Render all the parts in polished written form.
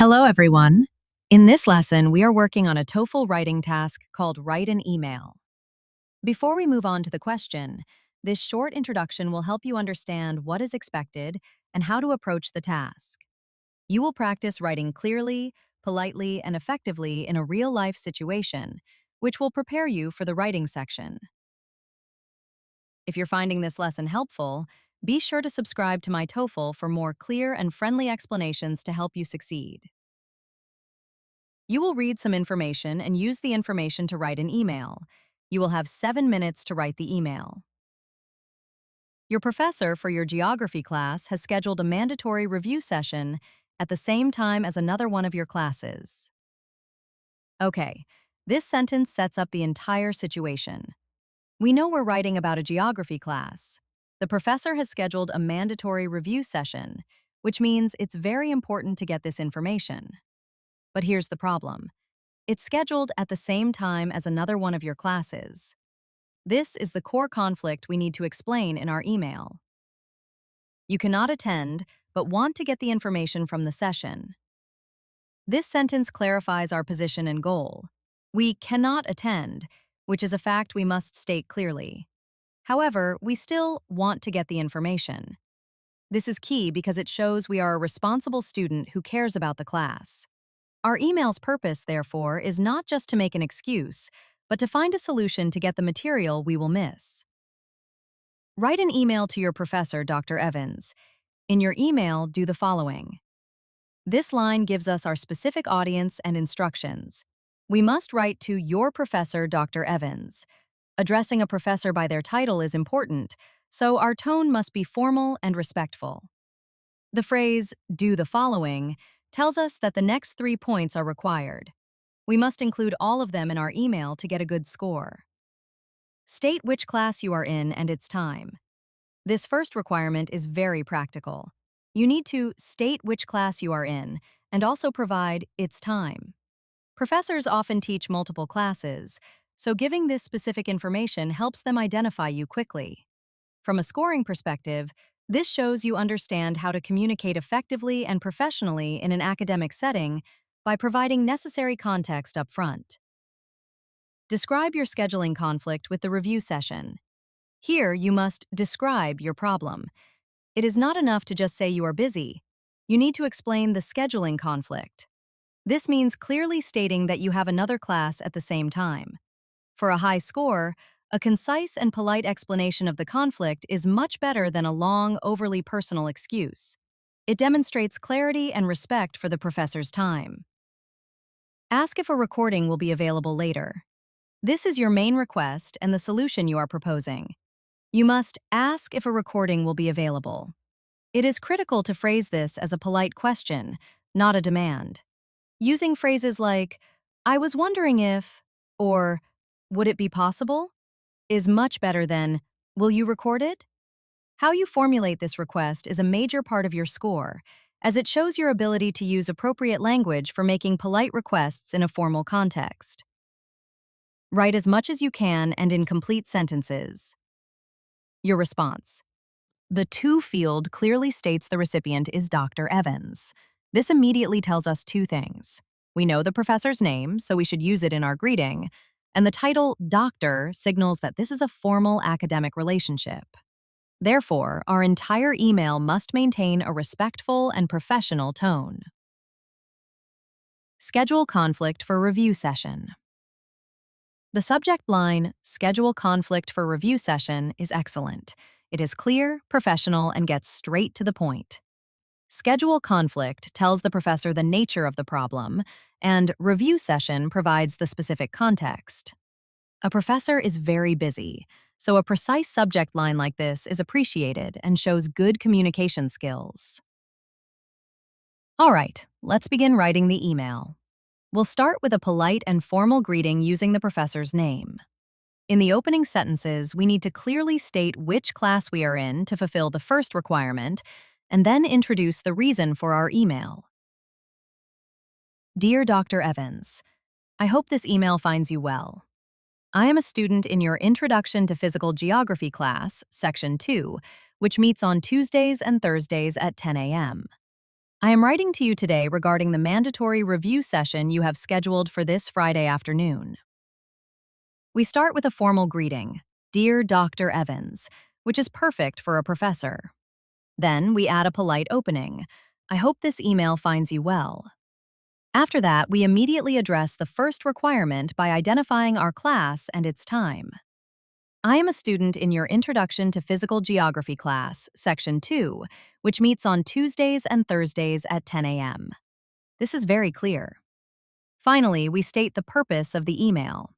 Hello, everyone. In this lesson, we are working on a TOEFL writing task called Write an Email. Before we move on to the question, this short introduction will help you understand what is expected and how to approach the task. You will practice writing clearly, politely, and effectively in a real-life situation, which will prepare you for the writing section. If you're finding this lesson helpful, be sure to subscribe to my TOEFL for more clear and friendly explanations to help you succeed. You will read some information and use the information to write an email. You will have 7 minutes to write the email. Your professor for your geography class has scheduled a mandatory review session at the same time as another one of your classes. Okay, this sentence sets up the entire situation. We know we're writing about a geography class. The professor has scheduled a mandatory review session, which means it's very important to get this information. But here's the problem. It's scheduled at the same time as another one of your classes. This is the core conflict we need to explain in our email. You cannot attend, but want to get the information from the session. This sentence clarifies our position and goal. We cannot attend, which is a fact we must state clearly. However, we still want to get the information. This is key because it shows we are a responsible student who cares about the class. Our email's purpose, therefore, is not just to make an excuse, but to find a solution to get the material we will miss. Write an email to your professor, Dr. Evans. In your email, do the following. This line gives us our specific audience and instructions. We must write to your professor, Dr. Evans. Addressing a professor by their title is important, so our tone must be formal and respectful. The phrase, do the following, tells us that the next 3 points are required. We must include all of them in our email to get a good score. State which class you are in and its time. This first requirement is very practical. You need to state which class you are in and also provide its time. Professors often teach multiple classes, so giving this specific information helps them identify you quickly. From a scoring perspective, this shows you understand how to communicate effectively and professionally in an academic setting by providing necessary context up front. Describe your scheduling conflict with the review session. Here, you must describe your problem. It is not enough to just say you are busy. You need to explain the scheduling conflict. This means clearly stating that you have another class at the same time. For a high score, a concise and polite explanation of the conflict is much better than a long, overly personal excuse. It demonstrates clarity and respect for the professor's time. Ask if a recording will be available later. This is your main request and the solution you are proposing. You must ask if a recording will be available. It is critical to phrase this as a polite question, not a demand. Using phrases like, I was wondering if, or would it be possible, is much better than, will you record it? How you formulate this request is a major part of your score, as it shows your ability to use appropriate language for making polite requests in a formal context. Write as much as you can and in complete sentences. Your response. The to field clearly states the recipient is Dr. Evans. This immediately tells us 2 things. We know the professor's name, so we should use it in our greeting, and the title Doctor signals that this is a formal academic relationship. Therefore, our entire email must maintain a respectful and professional tone. Schedule conflict for review session. The subject line, schedule conflict for review session, is excellent. It is clear, professional, and gets straight to the point. Schedule conflict tells the professor the nature of the problem, and review session provides the specific context. A professor is very busy, so a precise subject line like this is appreciated and shows good communication skills. All right, let's begin writing the email. We'll start with a polite and formal greeting using the professor's name. In the opening sentences, we need to clearly state which class we are in to fulfill the first requirement, and then introduce the reason for our email. Dear Dr. Evans, I hope this email finds you well. I am a student in your Introduction to Physical Geography class, Section 2, which meets on Tuesdays and Thursdays at 10 a.m. I am writing to you today regarding the mandatory review session you have scheduled for this Friday afternoon. We start with a formal greeting, Dear Dr. Evans, which is perfect for a professor. Then we add a polite opening, I hope this email finds you well. After that, we immediately address the first requirement by identifying our class and its time. I am a student in your Introduction to Physical Geography class, Section 2, which meets on Tuesdays and Thursdays at 10 a.m. This is very clear. Finally, we state the purpose of the email.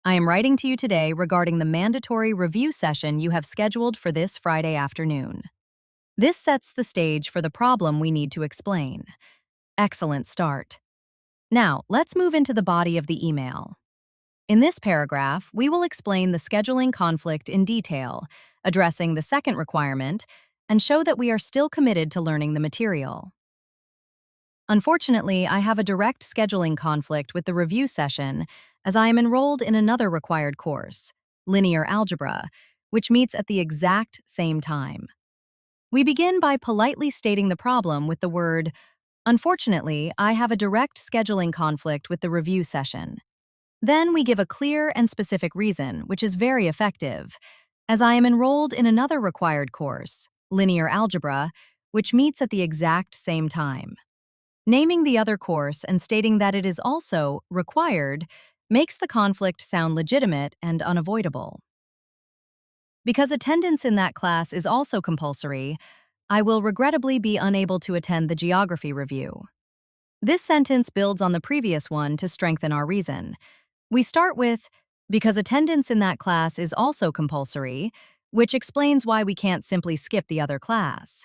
I am writing to you today regarding the mandatory review session you have scheduled for this Friday afternoon. This sets the stage for the problem we need to explain. Excellent start. Now, let's move into the body of the email. In this paragraph, we will explain the scheduling conflict in detail, addressing the second requirement, and show that we are still committed to learning the material. Unfortunately, I have a direct scheduling conflict with the review session as I am enrolled in another required course, linear algebra, which meets at the exact same time. We begin by politely stating the problem with the word, Unfortunately, I have a direct scheduling conflict with the review session. Then we give a clear and specific reason, which is very effective, as I am enrolled in another required course, linear algebra, which meets at the exact same time. Naming the other course and stating that it is also required makes the conflict sound legitimate and unavoidable. Because attendance in that class is also compulsory, I will regrettably be unable to attend the geography review. This sentence builds on the previous one to strengthen our reason. We start with, because attendance in that class is also compulsory, which explains why we can't simply skip the other class.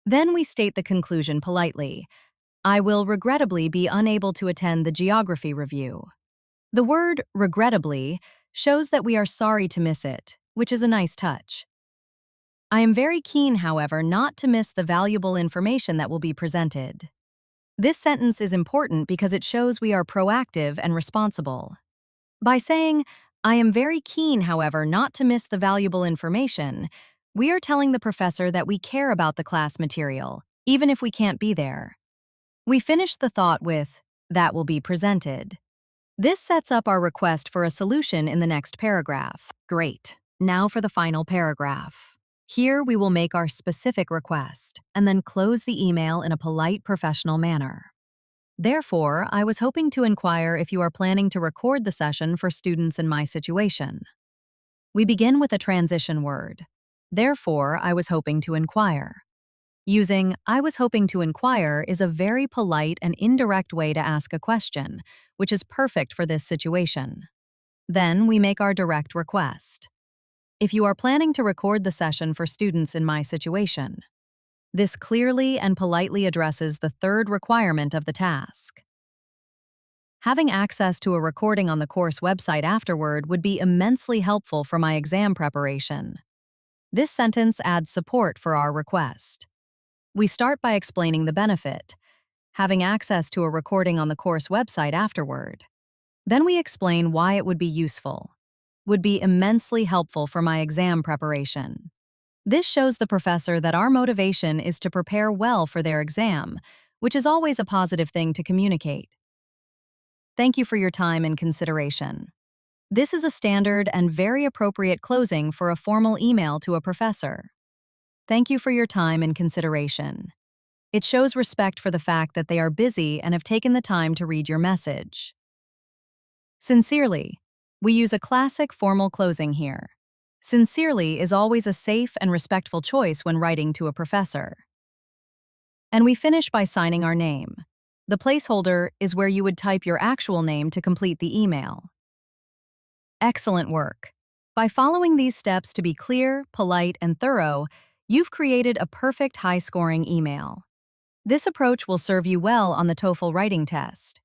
Then we state the conclusion politely. I will regrettably be unable to attend the geography review. The word regrettably shows that we are sorry to miss it, which is a nice touch. I am very keen, however, not to miss the valuable information that will be presented. This sentence is important because it shows we are proactive and responsible. By saying, I am very keen, however, not to miss the valuable information, we are telling the professor that we care about the class material, even if we can't be there. We finish the thought with, that will be presented. This sets up our request for a solution in the next paragraph. Great. Now for the final paragraph. Here we will make our specific request, and then close the email in a polite, professional manner. Therefore, I was hoping to inquire if you are planning to record the session for students in my situation. We begin with a transition word. Therefore, I was hoping to inquire. Using I was hoping to inquire is a very polite and indirect way to ask a question, which is perfect for this situation. Then we make our direct request. If you are planning to record the session for students in my situation. This clearly and politely addresses the third requirement of the task. Having access to a recording on the course website afterward would be immensely helpful for my exam preparation. This sentence adds support for our request. We start by explaining the benefit, having access to a recording on the course website afterward. Then we explain why it would be useful, would be immensely helpful for my exam preparation. This shows the professor that our motivation is to prepare well for their exam, which is always a positive thing to communicate. Thank you for your time and consideration. This is a standard and very appropriate closing for a formal email to a professor. Thank you for your time and consideration. It shows respect for the fact that they are busy and have taken the time to read your message. Sincerely. We use a classic formal closing here. Sincerely is always a safe and respectful choice when writing to a professor. And we finish by signing our name. The placeholder is where you would type your actual name to complete the email. Excellent work. By following these steps to be clear, polite, and thorough, you've created a perfect high-scoring email. This approach will serve you well on the TOEFL writing test.